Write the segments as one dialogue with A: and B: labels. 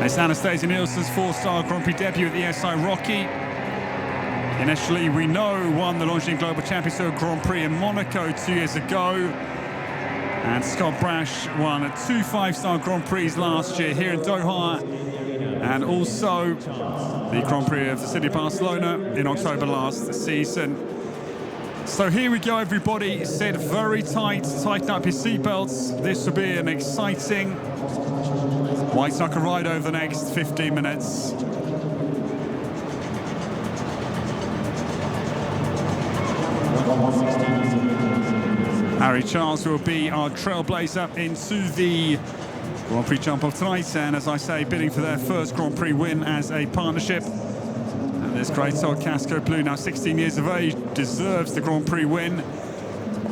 A: It's Anastasia Nielsson's 4-star Grand Prix debut at the SI Rocky. Ines Joly, we know, won the Longines Global Championship Grand Prix in Monaco 2 years ago. And Scott Brash won 2 5-star Grand Prix last year here in Doha. And also the Grand Prix of the city of Barcelona in October last season. So here we go, everybody. Sit very tight, tighten up your seatbelts. This will be an exciting white knuckle ride over the next 15 minutes. Harry Charles will be our trailblazer into the Grand Prix jump off tonight, and as I say, bidding for their first Grand Prix win as a partnership. And this great old Casquo Blue, now 16 years of age, deserves the Grand Prix win.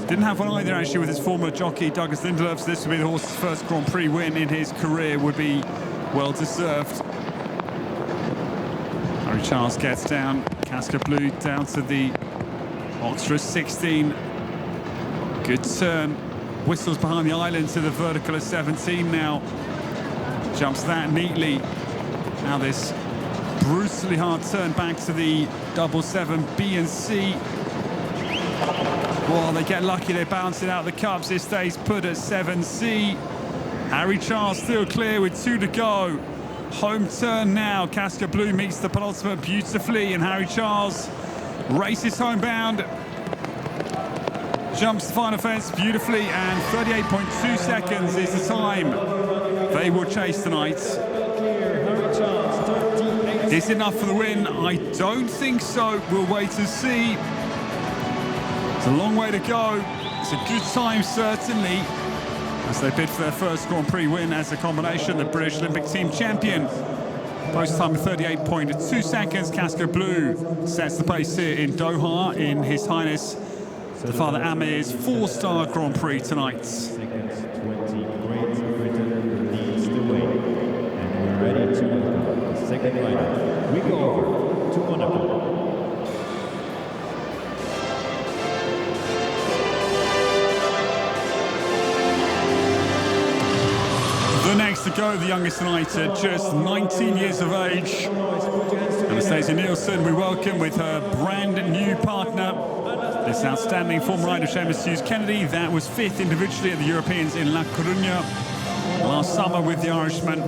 A: Didn't have one either, actually, with his former jockey, Douglas Lindelöf, so this would be the horse's first Grand Prix win in his career, would be well deserved. Harry Charles gets down, Casquo Blue down to the Oxtra 16. Good turn, whistles behind the island to the vertical of 17 now. Jumps that neatly. Now this brutally hard turn back to the 7 B and C. Well, they get lucky, they bounce it out the cups. It stays put at 7C. Harry Charles still clear with 2 to go. Home turn now. Casquo Blue meets the penultimate beautifully, and Harry Charles races homebound. Jumps the final fence beautifully, and 38.2 seconds is the time they will chase tonight. Is it enough for the win? I don't think so. We'll wait and see. It's a long way to go. It's a good time, certainly, as they bid for their first Grand Prix win as a combination. The British Olympic team champion. Post time of 38.2 seconds. Casquo Blue sets the pace here in Doha in His Highness the Father Amir's 4-star Grand Prix tonight.
B: We go over to Monaco.
A: The next to go, the youngest tonight at just 19 years of age. Anastasia Nielsson, we welcome with her brand new partner. This outstanding former rider, Seamus Hughes Kennedy, that was 5th individually at the Europeans in La Coruña last summer with the Irishman.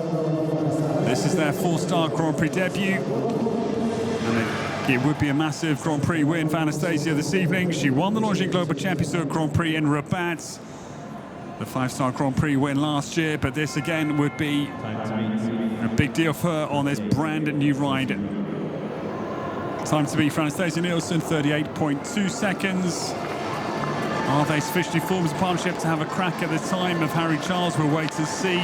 A: This is their 4-star Grand Prix debut. And it would be a massive Grand Prix win for Anastasia this evening. She won the Longines Global Championship Grand Prix in Rabat. The 5-star Grand Prix win last year, but this again would be a big deal for her on this brand new ride. Time to beat for Anastasia Nielsson, 38.2 seconds. Are they sufficiently formed as a partnership to have a crack at the time of Harry Charles? We'll wait and see.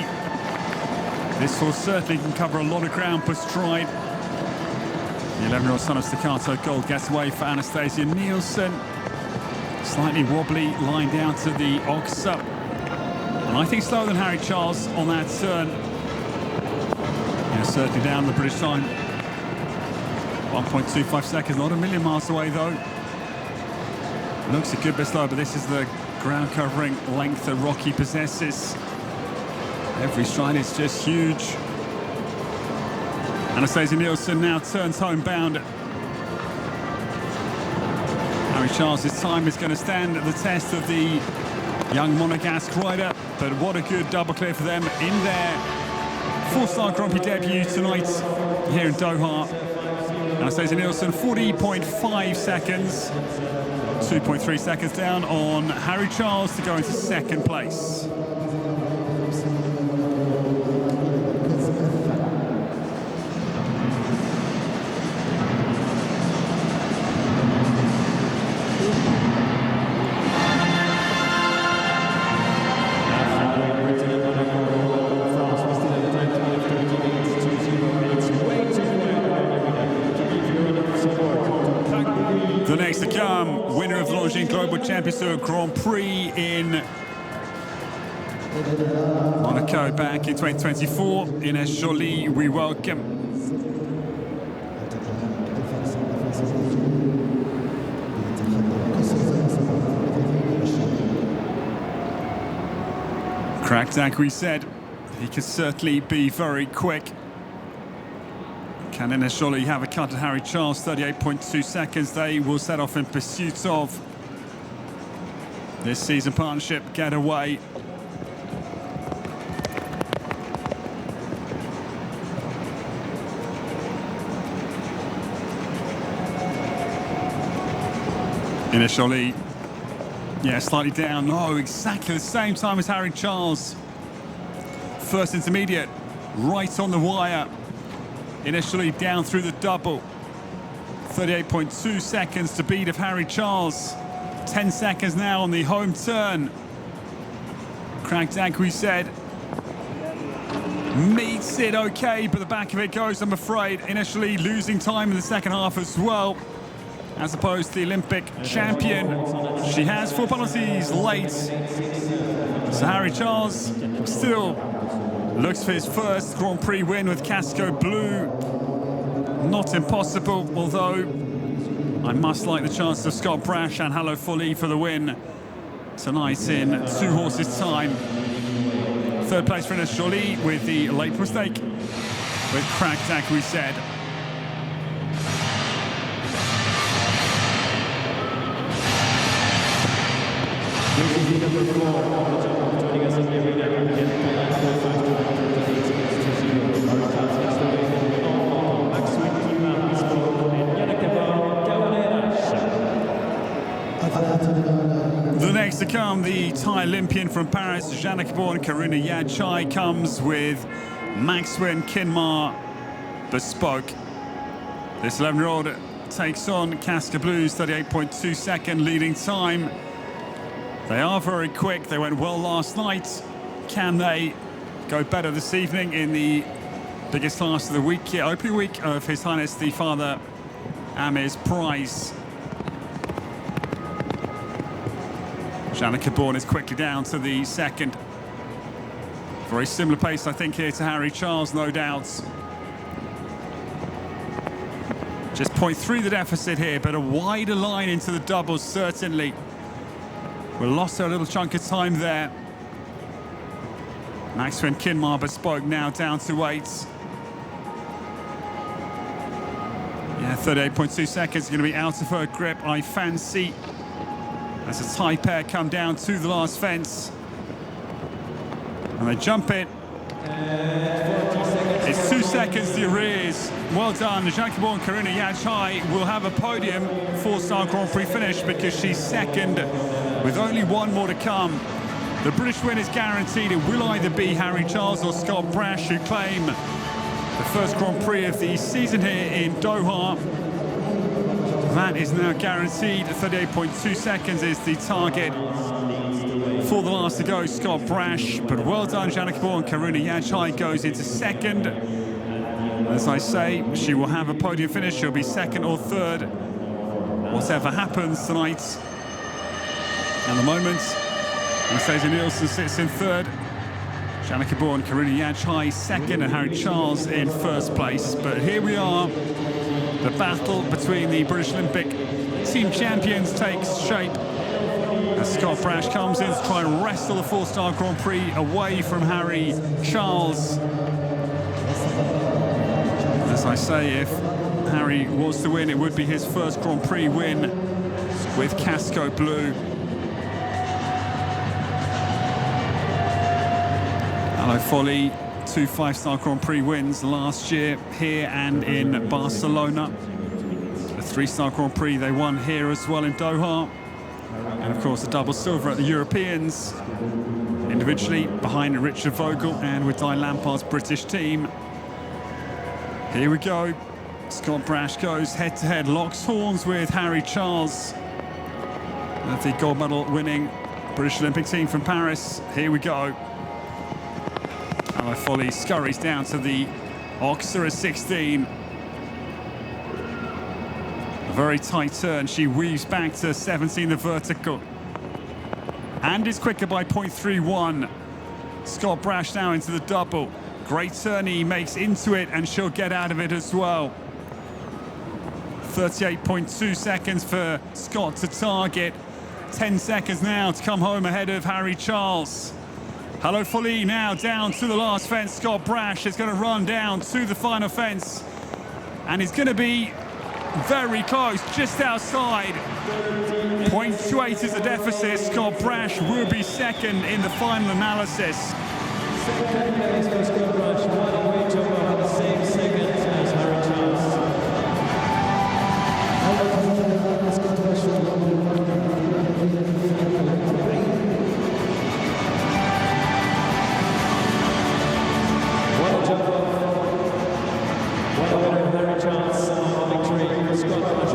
A: This horse certainly can cover a lot of ground per stride. The 11-year-old son of Staccato Gold gets away for Anastasia Nielsson. Slightly wobbly line down to the Oxa. And I think slower than Harry Charles on that turn. Yeah, certainly down the British time. 1.25 seconds, not a million miles away though. Looks a good bit slower, but this is the ground covering length that Rocky possesses. Every stride is just huge. Anastasia Nielsson now turns homebound. Harry Charles' time is going to stand the test of the young Monegasque rider, but what a good double clear for them in their 4-star Grand Prix debut tonight here in Doha. Anastasia Nielsson, 40.5 seconds, 2.3 seconds down on Harry Charles to go into 2nd place. The next to come, winner of the Longines Global Championship Grand Prix in Monaco back in 2024. Ines Joly, we welcome. Cracked, like we said, he can certainly be very quick. Can Ines Joly have a cut at Harry Charles? 38.2 seconds. They will set off in pursuit of this season partnership getaway. Ines Joly, yeah, slightly down. No, exactly the same time as Harry Charles. First intermediate, right on the wire. Ines Joly down through the double. 38.2 seconds to beat of Harry Charles. 10 seconds now on the home turn. Karunayadhaj, we said, meets it okay, but the back of it goes, I'm afraid. Ines Joly losing time in the second half as well, as opposed to the Olympic champion. She has 4 penalties late. So Harry Charles still looks for his first Grand Prix win with Casquo blue. Not impossible, although I must like the chance of Scott Brash and Hello Folly for the win tonight in 2 horses time. Third place for Ines Joly with the late mistake with Karunayadhaj, we said. The next to come, the Thai Olympian from Paris, Janakorn Karunayadhaj, comes with Maxwell Kinmar Bespoke. This 11-year-old takes on Casquo Blues, 38.2 second leading time. They are very quick. They went well last night. Can they go better this evening in the biggest class of the week, opening week of His Highness the Father Amir's prize? Janakorn is quickly down to the second. Very similar pace, I think, here to Harry Charles, no doubt. Just 0.3 the deficit here, but a wider line into the doubles, certainly. We lost a little chunk of time there. Maxwell Kinmar Bespoke now down to 8. Yeah, 38.2 seconds, going to be out of her grip, I fancy. As a Thai pair come down to the last fence. And they jump it. It's 2 seconds the arrears. Well done. Janakorn Karunayadhaj will have a podium 4-star Grand Prix finish because she's second with only 1 more to come. The British win is guaranteed. It will either be Harry Charles or Scott Brash who claim the first Grand Prix of the season here in Doha. That is now guaranteed. 38.2 seconds is the target for the last to go, Scott Brash. But well done, Janakorn Karunayadhaj goes into second. As I say, she will have a podium finish. She'll be second or third, whatever happens tonight. At the moment, Anastasia Nielsson sits in third. Janakorn Karunayadhaj second, and Harry Charles in first place. But here we are. The battle between the British Olympic team champions takes shape as Scott Brash comes in to try and wrestle the 4-star Grand Prix away from Harry Charles. As I say, if Harry was to win, it would be his first Grand Prix win with Casquo Blue. Hello Folly, 2 5-star Grand Prix wins last year here and in Barcelona. A 3-star Grand Prix they won here as well in Doha. And of course a double silver at the Europeans, individually behind Richard Vogel and with Di Lampard's British team. Here we go. Scott Brash goes head-to-head, locks horns with Harry Charles. The gold medal winning British Olympic team from Paris. Here we go. Folly scurries down to the Oxer at 16. A very tight turn. She weaves back to 17, the vertical. And is quicker by 0.31. Scott Brash now into the double. Great turn he makes into it, and she'll get out of it as well. 38.2 seconds for Scott to target. 10 seconds now to come home ahead of Harry Charles. Hello Folly now down to the last fence. Scott Brash is going to run down to the final fence. and he's going to be very close, just outside. 0.28 is the deficit. Scott Brash will be second in the final analysis.
C: Second place for Scott Brash, 1 away to about the same seconds as Harry Charles.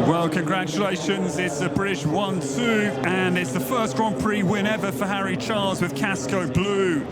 A: Well, congratulations, it's the British 1-2, and it's the first Grand Prix win ever for Harry Charles with Casquo Blue.